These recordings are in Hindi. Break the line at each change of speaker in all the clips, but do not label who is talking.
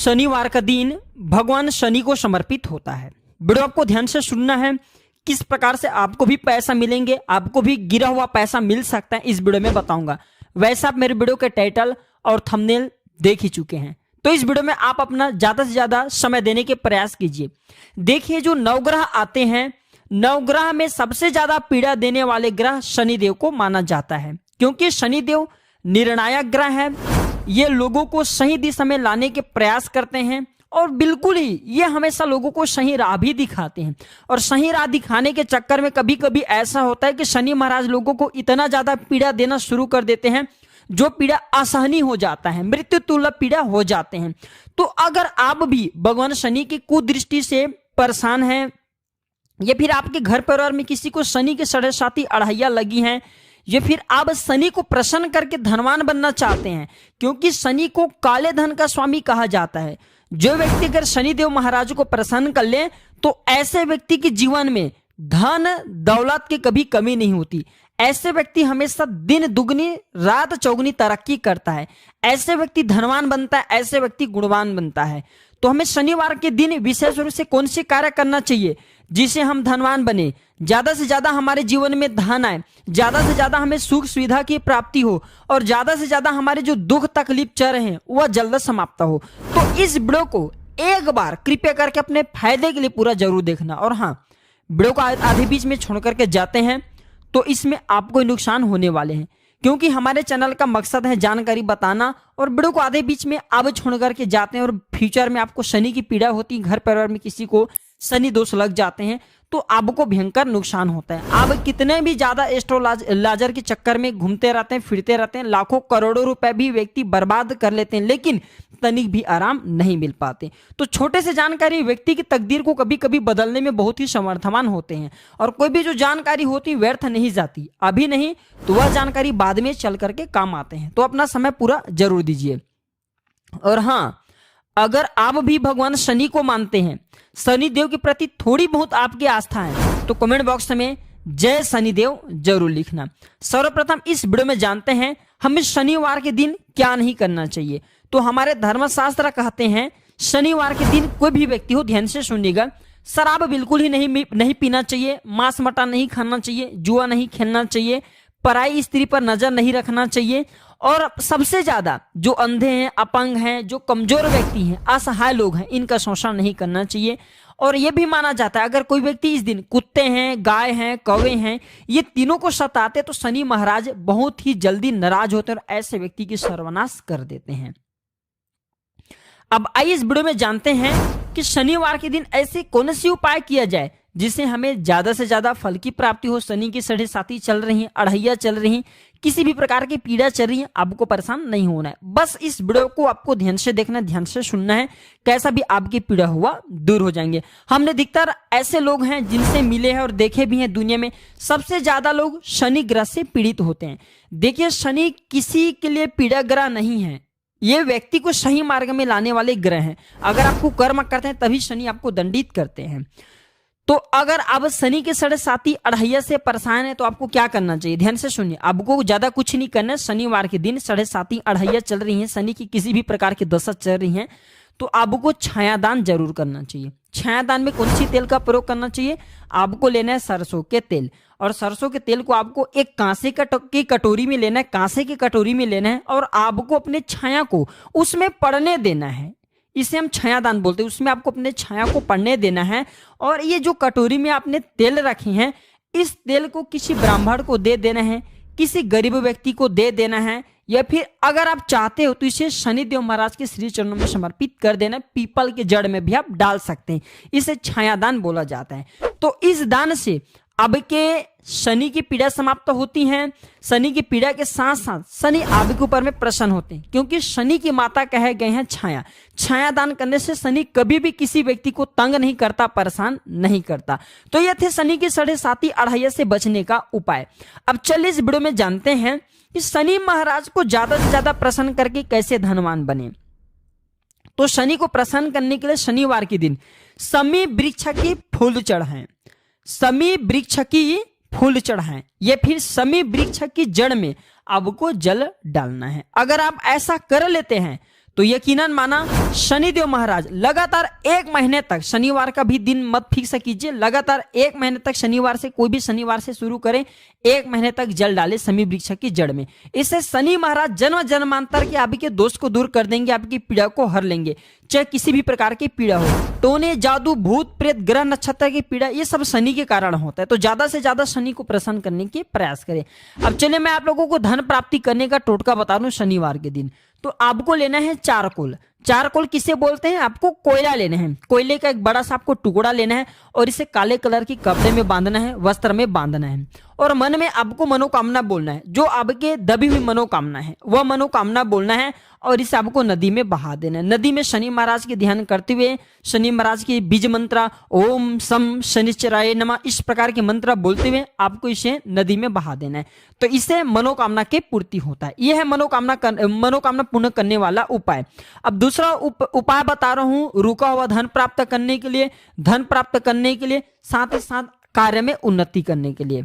शनिवार का दिन भगवान शनि को समर्पित होता है। वीडियो आपको ध्यान से सुनना है, किस प्रकार से आपको भी पैसा मिलेंगे, आपको भी गिरा हुआ पैसा मिल सकता है, इस वीडियो में बताऊंगा। वैसे आप मेरे वीडियो के टाइटल और थंबनेल देख ही चुके हैं, तो इस वीडियो में आप अपना ज्यादा से ज्यादा समय देने के प्रयास कीजिए। देखिए, जो नवग्रह आते हैं, नवग्रह में सबसे ज्यादा पीड़ा देने वाले ग्रह शनिदेव को माना जाता है, क्योंकि शनिदेव निर्णायक ग्रह है। ये लोगों को सही दिशा में लाने के प्रयास करते हैं और बिल्कुल ही ये हमेशा लोगों को सही राह भी दिखाते हैं। और सही राह दिखाने के चक्कर में कभी कभी ऐसा होता है कि शनि महाराज लोगों को इतना ज्यादा पीड़ा देना शुरू कर देते हैं, जो पीड़ा असहनीय हो जाता है, मृत्यु तुल्य पीड़ा हो जाते हैं। तो अगर आप भी भगवान शनि की कुदृष्टि से परेशान हैं, या फिर आपके घर परिवार में किसी को शनि के साढ़े साथी अढ़ैया लगी हैं, या फिर आप शनि को प्रसन्न करके धनवान बनना चाहते हैं, क्योंकि शनि को काले धन का स्वामी कहा जाता है। जो व्यक्ति अगर शनिदेव महाराज को प्रसन्न कर ले, तो ऐसे व्यक्ति के जीवन में धन दौलत की कभी कमी नहीं होती। ऐसे व्यक्ति हमेशा दिन दुगनी रात चौगुनी तरक्की करता है। ऐसे व्यक्ति धनवान बनता है, ऐसे व्यक्ति गुणवान बनता है। तो हमें शनिवार के दिन विशेष रूप से कौन से कार्य करना चाहिए जिससे हम धनवान बने, ज्यादा से ज्यादा हमारे जीवन में धन आए, ज्यादा से ज्यादा हमें सुख सुविधा की प्राप्ति हो, और ज्यादा से ज्यादा हमारे जो दुख तकलीफ चल रहे हैं वह जल्द समाप्त हो। तो इस वीडियो को एक बार कृपया करके अपने फायदे के लिए पूरा जरूर देखना। और हाँ, वीडियो को आधे बीच में छोड़ करके जाते हैं तो इसमें आपको नुकसान होने वाले हैं, क्योंकि हमारे चैनल का मकसद है जानकारी बताना। और वीडियो को आधे बीच में आप छोड़ करके जाते हैं और फ्यूचर में आपको शनि की पीड़ा होती है, घर परिवार में किसी को शनि दोष लग जाते हैं, तो आपको भयंकर नुकसान होता है। आप कितने भी ज्यादा एस्ट्रोलॉजर के चक्कर में घूमते रहते हैं, फिरते रहते हैं, लाखों करोड़ों रुपए भी व्यक्ति बर्बाद कर लेते हैं, लेकिन तनिक भी आराम नहीं मिल पाते। तो छोटे से जानकारी व्यक्ति की तकदीर को कभी कभी बदलने में बहुत ही समर्थवान होते हैं। और कोई भी जो जानकारी होती है व्यर्थ नहीं जाती, अभी नहीं तो वह जानकारी बाद में चल करके काम आते हैं। तो अपना समय पूरा जरूर दीजिए। और हाँ, अगर आप भी भगवान शनि को मानते हैं, शनिदेव के प्रति थोड़ी बहुत आपकी आस्था है, तो कमेंट बॉक्स में जय शनिदेव जरूर लिखना। सर्वप्रथम इस वीडियो में जानते हैं हमें शनिवार के दिन क्या नहीं करना चाहिए। तो हमारे धर्मशास्त्र कहते हैं शनिवार के दिन कोई भी व्यक्ति हो, ध्यान से सुनिएगा, शराब बिल्कुल ही नहीं पीना चाहिए, मांस मटन नहीं खाना चाहिए, जुआ नहीं खेलना चाहिए, पराई स्त्री पर नजर नहीं रखना चाहिए, और सबसे ज्यादा जो अंधे हैं, अपंग हैं, जो कमजोर व्यक्ति हैं, असहाय लोग हैं, इनका शोषण नहीं करना चाहिए। और यह भी माना जाता है अगर कोई व्यक्ति इस दिन कुत्ते हैं, गाय हैं, कौवे हैं, ये तीनों को सताते तो शनि महाराज बहुत ही जल्दी नाराज होते हैं और ऐसे व्यक्ति की सर्वनाश कर देते हैं। अब आइए इस वीडियो में जानते हैं कि शनिवार के दिन ऐसे कौन से उपाय किया जाए जिससे हमें ज्यादा से ज्यादा फल की प्राप्ति हो। शनि की साढ़े साथी चल रही है, अढ़ैया चल रही है, किसी भी प्रकार की पीड़ा चल रही है, आपको परेशान नहीं होना है। बस इस वीडियो को आपको ध्यान से देखना, ध्यान से सुनना है, कैसा भी आपकी पीड़ा हुआ दूर हो जाएंगे। हमने अधिकतर ऐसे लोग हैं जिनसे मिले हैं और देखे भी हैं, दुनिया में सबसे ज्यादा लोग शनि ग्रह से पीड़ित होते हैं। देखिए, शनि किसी के लिए पीड़ा ग्रह नहीं है, ये व्यक्ति को सही मार्ग में लाने वाले ग्रह हैं। अगर आपको कर्म करते हैं तभी शनि आपको दंडित करते हैं। तो अगर आप शनि के साढ़े साथी अढ़ैया से परेशान है तो आपको क्या करना चाहिए, ध्यान से सुनिए। आपको ज्यादा कुछ नहीं करना है। शनिवार के दिन साढ़े साथी अढ़ैया चल रही है, शनि की किसी भी प्रकार की दशा चल रही है, तो आपको छायादान जरूर करना चाहिए। छायादान में कौन सी तेल का प्रयोग करना चाहिए, आपको लेना है सरसों के तेल। और सरसों के तेल को आपको एक कांसे की कटोरी में लेना है, कांसे की कटोरी में लेना है, और आपको अपने छाया को उसमें पड़ने देना है। इसे हम छायादान बोलते हैं। उसमें आपको अपने छाया को पड़ने देना है। और ये जो कटोरी में आपने तेल रखे हैं, इस तेल को किसी ब्राह्मण को दे देना है, किसी गरीब व्यक्ति को दे देना है, या फिर अगर आप चाहते हो तो इसे शनिदेव महाराज के श्री चरणों में समर्पित कर देना। पीपल के जड़ में भी आप डाल सकते हैं। इसे छायादान बोला जाता है। तो इस दान से अब के शनि की पीड़ा समाप्त होती है। शनि की पीड़ा के साथ साथ शनि आपके ऊपर में प्रसन्न होते हैं, क्योंकि शनि की माता कहे गए हैं छाया। छाया दान करने से शनि कभी भी किसी व्यक्ति को तंग नहीं करता, परेशान नहीं करता। तो यह थे शनि के साढ़े साथी अढ़ैया से बचने का उपाय। अब चलिए इस वीडियो में जानते हैं कि शनि महाराज को ज्यादा से ज्यादा प्रसन्न करके कैसे धनवान बने। तो शनि को प्रसन्न करने के लिए शनिवार के दिन शमी वृक्ष की फूल चढ़ाएं, शमी वृक्ष की फूल चढ़ाएं, या फिर शमी वृक्ष की जड़ में आपको जल डालना है। अगर आप ऐसा कर लेते हैं तो यकीनन माना शनिदेव महाराज लगातार 1 महीने तक, शनिवार का भी दिन मत फिक्स कीजिए, लगातार 1 महीने तक शनिवार से, कोई भी शनिवार से शुरू करें, 1 महीने तक जल डाले शमी वृक्ष की जड़ में। इससे शनि महाराज जन्म जन्मांतर के आपके दोष को दूर कर देंगे, आपकी पीड़ा को हर लेंगे, चाहे किसी भी प्रकार की पीड़ा हो, टोने, जादू, भूत प्रेत, ग्रह नक्षत्र की पीड़ा, ये सब शनि के कारण होता है। तो ज्यादा से ज्यादा शनि को प्रसन्न करने के प्रयास करें। अब चलिए मैं आप लोगों को धन प्राप्ति करने का टोटका बता दूं शनिवार के दिन। तो आपको लेना है चारकोल। चारकोल किसे बोलते हैं? आपको कोयला लेना है, कोयले का एक बड़ा सा आपको टुकड़ा लेना है और इसे काले कलर की कपड़े में बांधना है, वस्त्र में बांधना है, और मन में आपको मनोकामना बोलना है, जो आपके दबी हुई मनोकामना है वह मनोकामना बोलना है, और इसे आपको नदी में बहा देना है। नदी में शनि महाराज के ध्यान करते हुए शनि महाराज की बीज मंत्र ओम सम शनिश्चराय नमः, इस प्रकार के मंत्र बोलते हुए आपको इसे नदी में बहा देना है। तो इससे मनोकामना की पूर्ति होता है। यह है मनोकामना पूर्ण करने वाला उपाय। अब दूसरा उपाय बता रहा हूं रुका हुआ धन प्राप्त करने के लिए, धन प्राप्त करने के लिए, साथ ही साथ कार्य में उन्नति करने के लिए।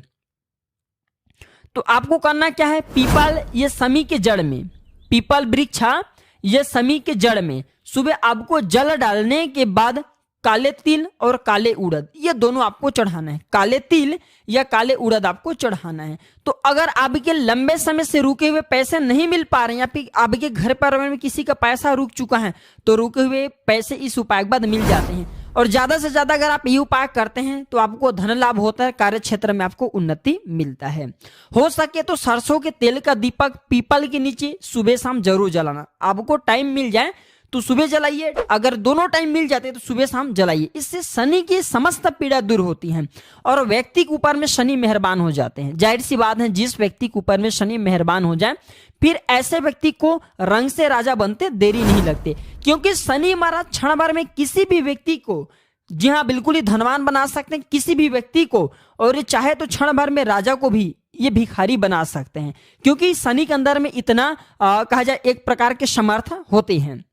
तो आपको करना क्या है? पीपल ये शमी के जड़ में, पीपल वृक्ष ये शमी के जड़ में सुबह आपको जल डालने के बाद काले तिल और काले उड़द ये दोनों आपको चढ़ाना है। काले तिल या काले उड़द आपको चढ़ाना है। तो अगर आपके लंबे समय से रुके हुए पैसे नहीं मिल पा रहे हैं, या फिर आपके घर परिवार में किसी का पैसा रुक चुका है, तो रुके हुए पैसे इस उपाय के बाद मिल जाते हैं। और ज्यादा से ज्यादा अगर आप ये उपाय करते हैं तो आपको धन लाभ होता है, कार्य क्षेत्र में आपको उन्नति मिलता है। हो सके तो सरसों के तेल का दीपक पीपल के नीचे सुबह शाम जरूर जलाना। आपको टाइम मिल जाए तो सुबह जलाइए, अगर दोनों टाइम मिल जाते तो सुबह शाम जलाइए। इससे शनि की समस्त पीड़ा दूर होती है और व्यक्ति के ऊपर में शनि मेहरबान हो जाते हैं। जाहिर सी बात है, जिस व्यक्ति के ऊपर में शनि मेहरबान हो जाए फिर ऐसे व्यक्ति को रंग से राजा बनते देरी नहीं लगती, क्योंकि शनि महाराज क्षण भर में किसी भी व्यक्ति को, जी हाँ बिल्कुल ही धनवान बना सकते हैं किसी भी व्यक्ति को, और चाहे तो क्षण भर में राजा को भी ये भिखारी बना सकते हैं, क्योंकि शनि के अंदर में इतना कहा जाए एक प्रकार के समर्थ होते हैं।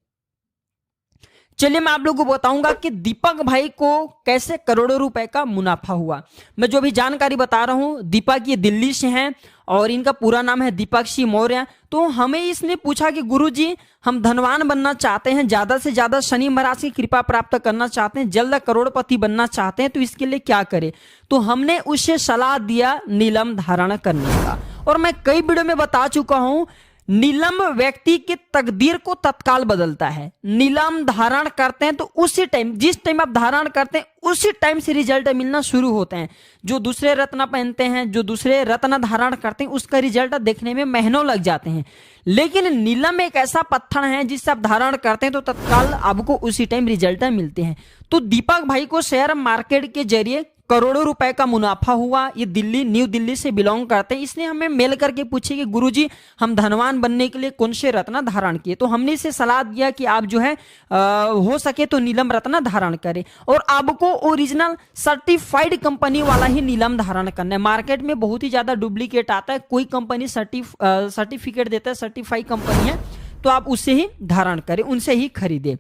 चलिए मैं आप लोगों को बताऊंगा कि दीपक भाई को कैसे करोड़ों रुपए का मुनाफा हुआ। मैं जो भी जानकारी बता रहा हूं, दीपक ये दिल्ली से हैं और इनका पूरा नाम है दीपक सिंह मौर्य। तो हमें इसने पूछा कि गुरुजी हम धनवान बनना चाहते हैं, ज्यादा से ज्यादा शनि महाराज की कृपा प्राप्त करना चाहते हैं, जल्द करोड़पति बनना चाहते हैं, तो इसके लिए क्या करें? तो हमने उसे सलाह दिया नीलम धारण करने का। और मैं कई वीडियो में बता चुका हूं, नीलम व्यक्ति की तकदीर को तत्काल बदलता है। नीलम धारण करते हैं तो उसी टाइम, जिस टाइम आप धारण करते हैं उसी टाइम से रिजल्ट मिलना शुरू होते हैं। जो दूसरे रत्न पहनते हैं, जो दूसरे रत्न धारण करते हैं, उसका रिजल्ट देखने में महीनों लग जाते हैं, लेकिन नीलम एक ऐसा पत्थर है जिससे आप धारण करते हैं तो तत्काल आपको उसी टाइम रिजल्ट मिलते हैं। तो दीपक भाई को शेयर मार्केट के जरिए करोड़ों रुपए का मुनाफा हुआ। ये दिल्ली, न्यू दिल्ली से बिलोंग करते हैं। इसने हमें मेल करके पूछे कि गुरुजी हम धनवान बनने के लिए कौन से रत्न धारण किए। तो हमने इसे सलाह दिया कि आप जो है हो सके तो नीलम रत्न धारण करें, और आपको ओरिजिनल सर्टिफाइड कंपनी वाला ही नीलम धारण करना है। मार्केट में बहुत ही ज्यादा डुप्लीकेट आता है, कोई कंपनी सर्टिफिकेट देता है, सर्टिफाइड कंपनी है, तो आप उससे ही धारण करें, उनसे ही खरीदें।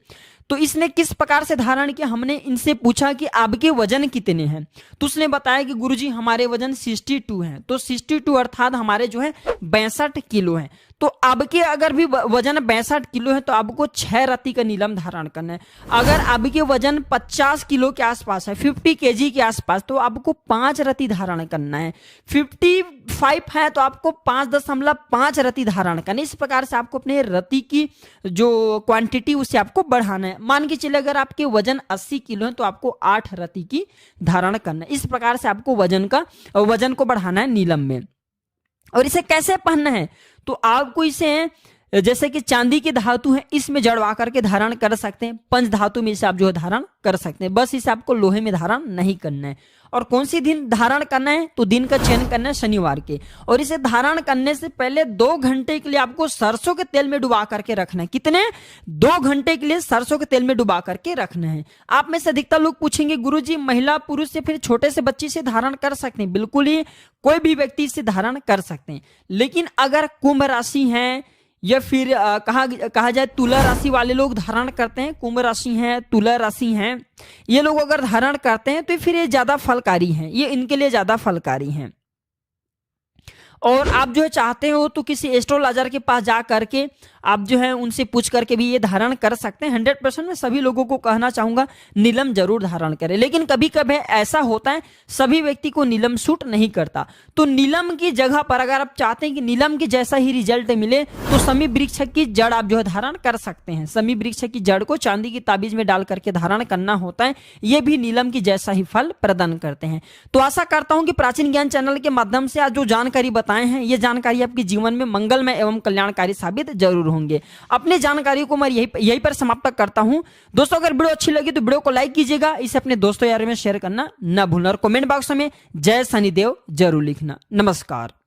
तो इसने किस प्रकार से धारण किया? हमने इनसे पूछा कि आपके वजन कितने हैं, तो उसने बताया कि गुरुजी हमारे वजन 62 है। तो 62 अर्थात हमारे जो है 62 किलो है। तो आपके अगर भी वजन 62 किलो है तो आपको 6 रत्ती का नीलम धारण करना है। अगर आपके वजन 50 किलो के आसपास है, 50 केजी के आसपास, तो आपको 5 रत्ती धारण करना है। 55 है तो आपको 5.5 रत्ती धारण करना है। इस प्रकार से आपको अपने रत्ती की जो क्वांटिटी उसे आपको बढ़ाना है। मान के चलिए अगर आपके वजन 80 किलो है तो आपको 8 रत्ती की धारण करना है। इस प्रकार से आपको वजन को बढ़ाना है नीलम में। और इसे कैसे पहनना है? तो आपको इसे जैसे कि चांदी की धातु है इसमें जड़वा करके धारण कर सकते हैं, पंच धातु में इसे आप जो है धारण कर सकते हैं, बस इसे आपको लोहे में धारण नहीं करना है। और कौन सी दिन धारण करना है? तो दिन का चयन करना है शनिवार के। और इसे धारण करने से पहले 2 घंटे के लिए आपको सरसों के तेल में डुबा करके रखना है। कितने? 2 घंटे के लिए सरसों के तेल में डुबा करके रखना है। आप में से अधिकतर लोग पूछेंगे गुरुजी महिला पुरुष या फिर छोटे से बच्चे से धारण कर सकते हैं? बिल्कुल ही कोई भी व्यक्ति इसे धारण कर सकते हैं, लेकिन अगर कुंभ राशि है या फिर कहा जाए तुला राशि वाले लोग धारण करते हैं, कुंभ राशि हैं, तुला राशि हैं, ये लोग अगर धारण करते हैं तो फिर ये ज्यादा फलकारी हैं, ये इनके लिए ज्यादा फलकारी हैं। और आप जो है चाहते हो तो किसी एस्ट्रोलॉजर के पास जा करके आप जो है उनसे पूछ करके भी ये धारण कर सकते हैं। 100% मैं सभी लोगों को कहना चाहूंगा नीलम जरूर धारण करें, लेकिन कभी कभी ऐसा होता है सभी व्यक्ति को नीलम सूट नहीं करता। तो नीलम की जगह पर अगर आप चाहते हैं कि नीलम की जैसा ही रिजल्ट मिले तो समी वृक्ष की जड़ आप जो है धारण कर सकते हैं। समी वृक्ष की जड़ को चांदी की ताबीज में डाल करके धारण करना होता है, ये भी नीलम की जैसा ही फल प्रदान करते हैं। तो आशा करता हूं कि प्राचीन ज्ञान चैनल के माध्यम से आज जो जानकारी बताए हैं ये जानकारी आपके जीवन में मंगलमय एवं कल्याणकारी साबित जरूर होंगे। अपनी जानकारी को मैं यही पर समाप्त करता हूं। दोस्तों अगर वीडियो अच्छी लगी तो वीडियो को लाइक कीजिएगा, इसे अपने दोस्तों यारों में शेयर करना न भूलना और कमेंट बॉक्स में जय शनिदेव जरूर लिखना। नमस्कार।